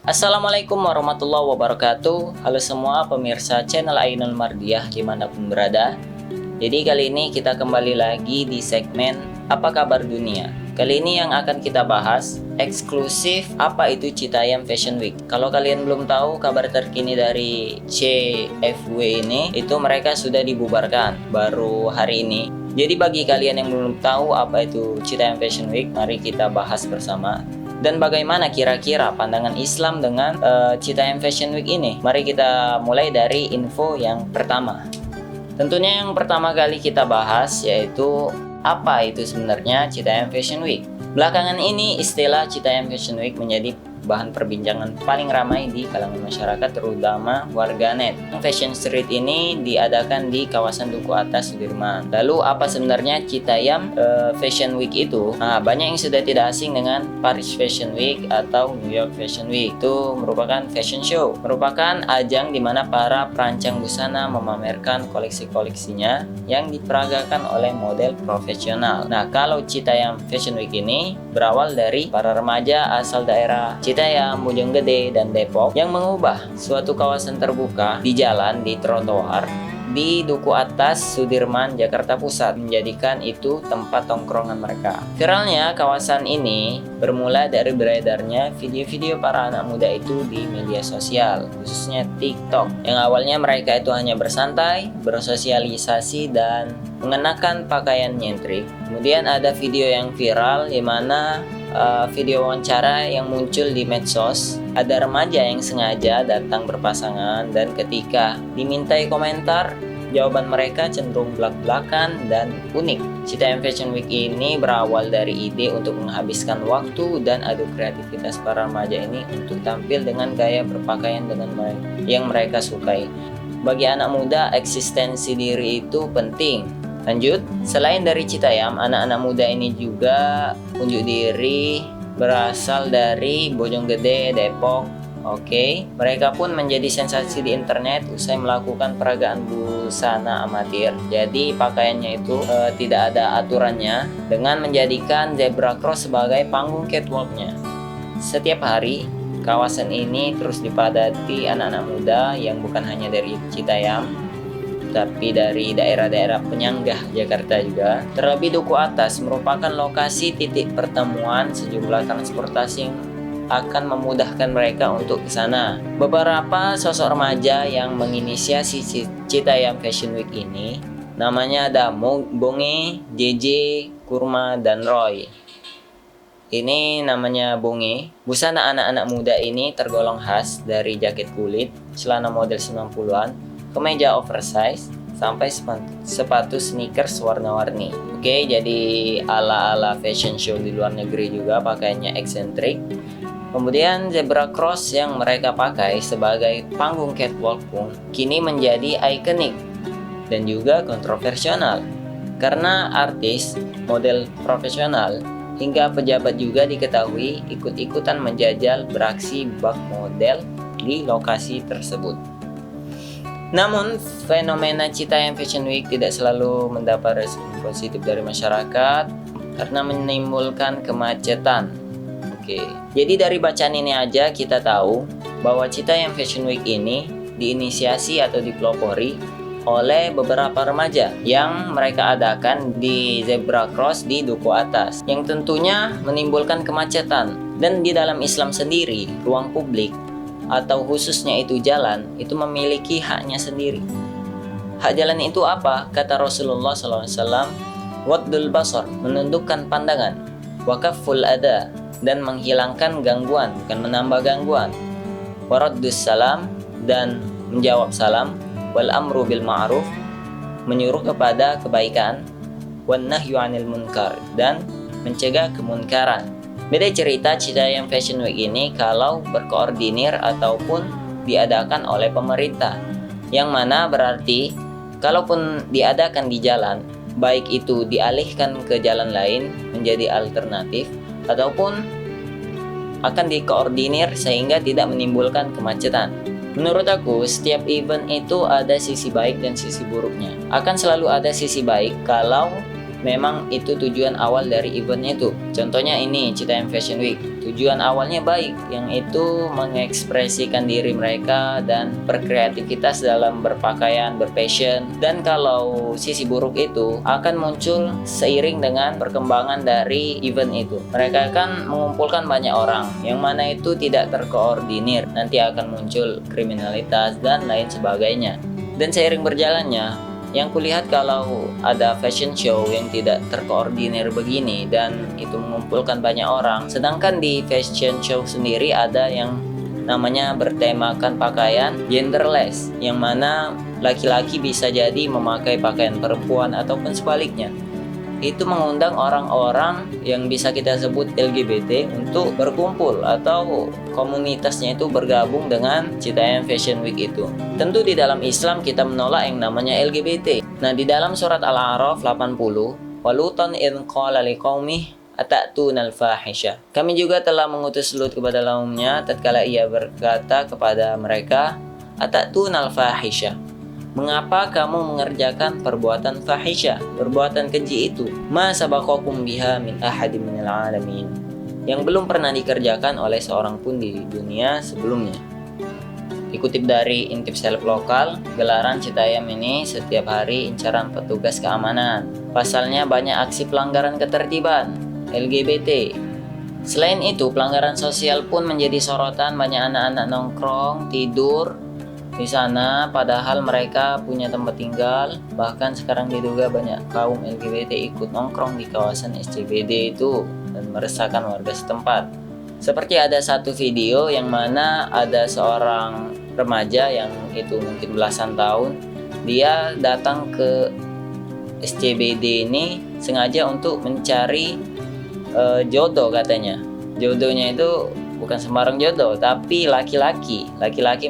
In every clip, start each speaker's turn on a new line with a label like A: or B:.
A: Assalamualaikum warahmatullahi wabarakatuh. Halo semua pemirsa channel Ainul Mardiah dimanapun berada. Jadi kali ini kita kembali lagi di segmen Apa Kabar Dunia. Kali ini yang akan kita bahas eksklusif apa itu Citayam Fashion Week. Kalau kalian belum tahu kabar terkini dari CFW ini, itu mereka sudah dibubarkan baru hari ini. Jadi bagi kalian yang belum tahu apa itu Citayam Fashion Week, mari kita bahas bersama. Dan bagaimana kira-kira pandangan Islam dengan Citayam Fashion Week ini? Mari kita mulai dari info yang pertama. Tentunya yang pertama kali kita bahas yaitu apa itu sebenarnya Citayam Fashion Week. Belakangan ini istilah Citayam Fashion Week menjadi bahan perbincangan paling ramai di kalangan masyarakat, terutama warganet. Fashion Street ini diadakan di kawasan Duku Atas Sudirman. Lalu apa sebenarnya Citayam Fashion Week itu? Nah, banyak yang sudah tidak asing dengan Paris Fashion Week atau New York Fashion Week. Itu merupakan fashion show, merupakan ajang di mana para perancang busana memamerkan koleksi-koleksinya yang diperagakan oleh model profesional. Nah, kalau Citayam Fashion Week ini berawal dari para remaja asal daerah Citayam, Bojonggede, dan Depok yang mengubah suatu kawasan terbuka di jalan, di trotoar di Duku Atas Sudirman, Jakarta Pusat, menjadikan itu tempat tongkrongan mereka. Viralnya kawasan ini bermula dari beredarnya video-video para anak muda itu di media sosial, khususnya TikTok, yang awalnya mereka itu hanya bersantai, bersosialisasi, dan mengenakan pakaian nyentrik. Kemudian ada video yang viral di mana video wawancara yang muncul di medsos. Ada remaja yang sengaja datang berpasangan dan ketika dimintai komentar, jawaban mereka cenderung belak-belakan dan unik. Citayam Fashion Week ini berawal dari ide untuk menghabiskan waktu dan adu kreativitas para remaja ini untuk tampil dengan gaya berpakaian yang mereka sukai. Bagi anak muda, eksistensi diri itu penting. Lanjut, selain dari Citayam, anak-anak muda ini juga unjuk diri berasal dari Bojonggede, Depok. Oke, mereka pun menjadi sensasi di internet usai melakukan peragaan busana amatir. Jadi pakaiannya itu tidak ada aturannya dengan menjadikan zebra cross sebagai panggung catwalknya. Setiap hari, kawasan ini terus dipadati anak-anak muda yang bukan hanya dari Citayam, tapi dari daerah-daerah penyanggah Jakarta juga. Terlebih Duku Atas merupakan lokasi titik pertemuan sejumlah transportasi yang akan memudahkan mereka untuk ke sana. Beberapa sosok remaja yang menginisiasi Citayam Fashion Week ini, namanya ada Bonge, JJ, Kurma, dan Roy. Ini namanya Bonge. Busana anak-anak muda ini tergolong khas dari jaket kulit, celana model 90-an, kemeja oversize, sampai sepatu sneakers warna-warni. Oke, jadi ala-ala fashion show di luar negeri juga pakaiannya eksentrik. Kemudian zebra cross yang mereka pakai sebagai panggung catwalk pun kini menjadi ikonik dan juga kontroversial. Karena artis, model profesional, hingga pejabat juga diketahui ikut-ikutan menjajal beraksi bak model di lokasi tersebut. Namun, fenomena Citayam Fashion Week tidak selalu mendapat respon positif dari masyarakat karena menimbulkan kemacetan. Oke, jadi dari bacaan ini aja kita tahu bahwa Citayam Fashion Week ini diinisiasi atau dipelopori oleh beberapa remaja yang mereka adakan di zebra cross di Duku Atas, yang tentunya menimbulkan kemacetan. Dan di dalam Islam sendiri, ruang publik atau khususnya itu jalan, itu memiliki haknya sendiri. Hak jalan itu apa? Kata Rasulullah SAW, waddul basar, menundukkan pandangan, wakafful adha, dan menghilangkan gangguan, bukan menambah gangguan, waraddus salam, dan menjawab salam, wal amru bil ma'ruf, menyuruh kepada kebaikan, wan nahyu 'anil munkar, dan mencegah kemunkaran. Beda cerita Citayam Fashion Week ini kalau berkoordinir ataupun diadakan oleh pemerintah, yang mana berarti kalaupun diadakan di jalan, baik itu dialihkan ke jalan lain menjadi alternatif ataupun akan dikoordinir sehingga tidak menimbulkan kemacetan. Menurut aku, setiap event itu ada sisi baik dan sisi buruknya. Akan selalu ada sisi baik kalau memang itu tujuan awal dari eventnya itu. Contohnya ini Citayam Fashion Week. tujuan awalnya baik, yang itu mengekspresikan diri mereka dan berkreativitas dalam berpakaian, berpassion. Dan kalau sisi buruk itu akan muncul seiring dengan perkembangan dari event itu. Mereka akan mengumpulkan banyak orang, yang mana itu tidak terkoordinir. Nanti akan muncul kriminalitas dan lain sebagainya. Dan seiring berjalannya, yang kulihat kalau ada fashion show yang tidak terkoordinir begini dan itu mengumpulkan banyak orang, sedangkan di fashion show sendiri ada yang namanya bertemakan pakaian genderless, yang mana laki-laki bisa jadi memakai pakaian perempuan ataupun sebaliknya. Itu mengundang orang-orang yang bisa kita sebut LGBT untuk berkumpul atau komunitasnya itu bergabung dengan Citayam Fashion Week itu. Tentu di dalam Islam kita menolak yang namanya LGBT. Nah, di dalam surat Al-A'raf 80, walutan in qala liqaumih atatuna al-fahisha. Kami juga telah mengutus Lut kepada kaumnya tatkala ia berkata kepada mereka, atatuna al-fahisha. Mengapa kamu mengerjakan perbuatan fahisha, perbuatan keji itu? Ma sabaqakum biha min ahadin minal alamin. Yang belum pernah dikerjakan oleh seorang pun di dunia sebelumnya. Dikutip dari Intip Seleb Lokal, gelaran Citayam ini setiap hari incaran petugas keamanan. Pasalnya banyak aksi pelanggaran ketertiban LGBT. Selain itu, pelanggaran sosial pun menjadi sorotan. Banyak anak-anak nongkrong, tidur di sana padahal mereka punya tempat tinggal. Bahkan sekarang diduga banyak kaum LGBT ikut nongkrong di kawasan SCBD itu dan meresahkan warga setempat. Seperti ada satu video yang mana ada seorang remaja yang itu mungkin belasan tahun, dia datang ke SCBD ini sengaja untuk mencari jodoh katanya. Jodohnya itu bukan sembarang jodoh, tapi laki-laki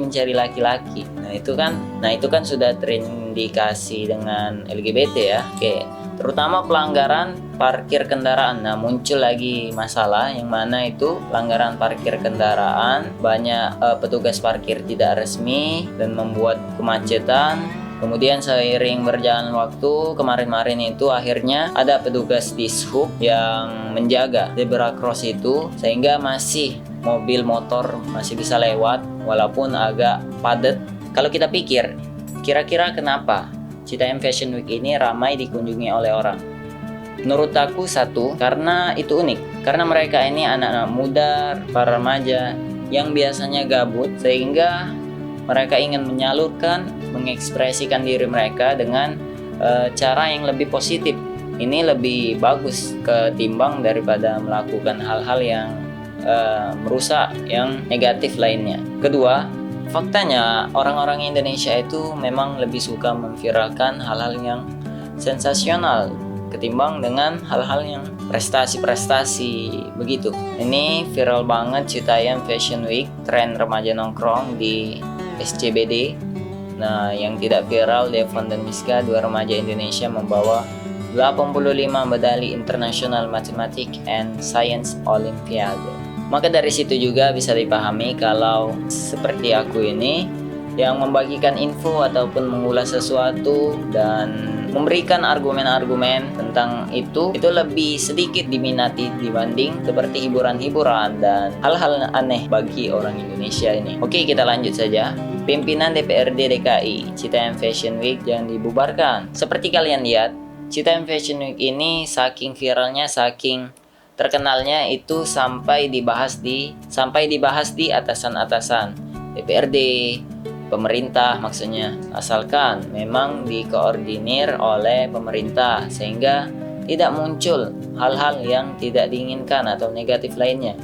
A: mencari laki-laki. Nah itu kan sudah terindikasi dengan LGBT ya. Oke, terutama pelanggaran parkir kendaraan. Nah, muncul lagi masalah yang mana itu pelanggaran parkir kendaraan, banyak petugas parkir tidak resmi dan membuat kemacetan. Kemudian seiring berjalan waktu, kemarin-marin itu akhirnya ada petugas dishub yang menjaga zebra cross itu, sehingga masih mobil motor masih bisa lewat walaupun agak padat. Kalau kita pikir, kira-kira kenapa Citayam Fashion Week ini ramai dikunjungi oleh orang? Menurut aku satu, karena itu unik. Karena mereka ini anak-anak muda, para remaja yang biasanya gabut, sehingga mereka ingin menyalurkan, mengekspresikan diri mereka dengan cara yang lebih positif. Ini lebih bagus ketimbang daripada melakukan hal-hal yang merusak, yang negatif lainnya. Kedua, faktanya orang-orang Indonesia itu memang lebih suka memviralkan hal-hal yang sensasional ketimbang dengan hal-hal yang prestasi-prestasi begitu. Ini viral banget Citayam Fashion Week, tren remaja nongkrong di SCBD. Nah, yang tidak viral, Devon dan Miska, dua remaja Indonesia membawa 85 medali internasional matematik and science Olympiade. Maka dari situ juga bisa dipahami kalau seperti aku ini yang membagikan info ataupun mengulas sesuatu dan memberikan argumen-argumen tentang itu lebih sedikit diminati dibanding seperti hiburan-hiburan dan hal-hal aneh bagi orang Indonesia ini. Oke, kita lanjut saja. Pimpinan DPRD DKI, Citayam Fashion Week yang dibubarkan. Seperti kalian lihat, Citayam Fashion Week ini saking viralnya, saking terkenalnya itu sampai dibahas di atasan-atasan DPRD, pemerintah maksudnya, asalkan memang dikoordinir oleh pemerintah sehingga tidak muncul hal-hal yang tidak diinginkan atau negatif lainnya.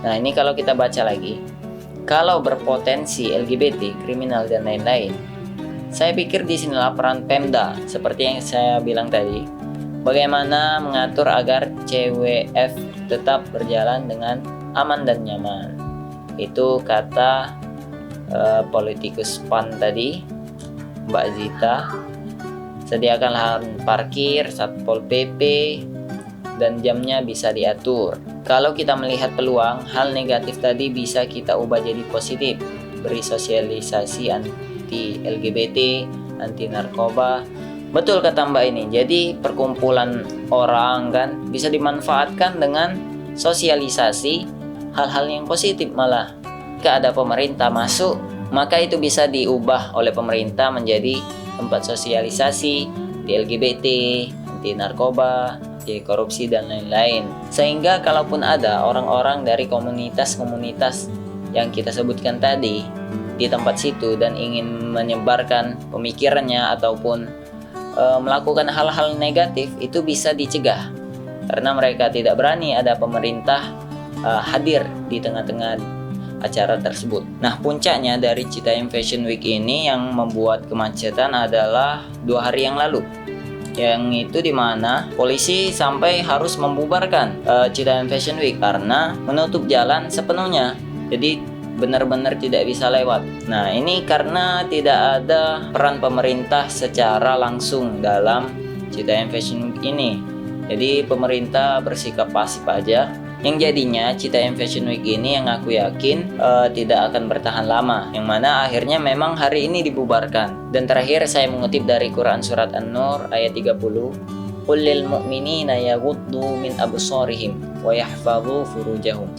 A: Nah, ini kalau kita baca lagi, kalau berpotensi LGBT, kriminal dan lain-lain, saya pikir di sinilah peran Pemda seperti yang saya bilang tadi. Bagaimana mengatur agar CWF tetap berjalan dengan aman dan nyaman. Itu kata politikus PAN tadi, Mbak Zita. Sediakan lahan parkir, Satpol PP, dan jamnya bisa diatur. Kalau kita melihat peluang, hal negatif tadi bisa kita ubah jadi positif. Beri sosialisasi anti LGBT, anti narkoba. Betul kata Mbak ini. Jadi perkumpulan orang kan bisa dimanfaatkan dengan sosialisasi hal-hal yang positif malah. Jika ada pemerintah masuk, maka itu bisa diubah oleh pemerintah menjadi tempat sosialisasi di LGBT, anti narkoba, anti korupsi, dan lain-lain. Sehingga kalaupun ada orang-orang dari komunitas-komunitas yang kita sebutkan tadi di tempat situ dan ingin menyebarkan pemikirannya ataupun melakukan hal-hal negatif, itu bisa dicegah karena mereka tidak berani ada pemerintah hadir di tengah-tengah acara tersebut. Nah, puncaknya dari Citayam Fashion Week ini yang membuat kemacetan adalah 2 hari yang lalu, yang itu dimana polisi sampai harus membubarkan Citayam Fashion Week karena menutup jalan sepenuhnya, jadi benar-benar tidak bisa lewat. Nah, ini karena tidak ada peran pemerintah secara langsung dalam Citayam Fashion Week ini. Jadi pemerintah bersikap pasif aja, yang jadinya Citayam Fashion Week ini yang aku yakin tidak akan bertahan lama, yang mana akhirnya memang hari ini dibubarkan. Dan terakhir saya mengutip dari Quran Surat An-Nur ayat 30, Qul lil mu'minina yaghuddu min absarihim wa yahfadhu furujahum.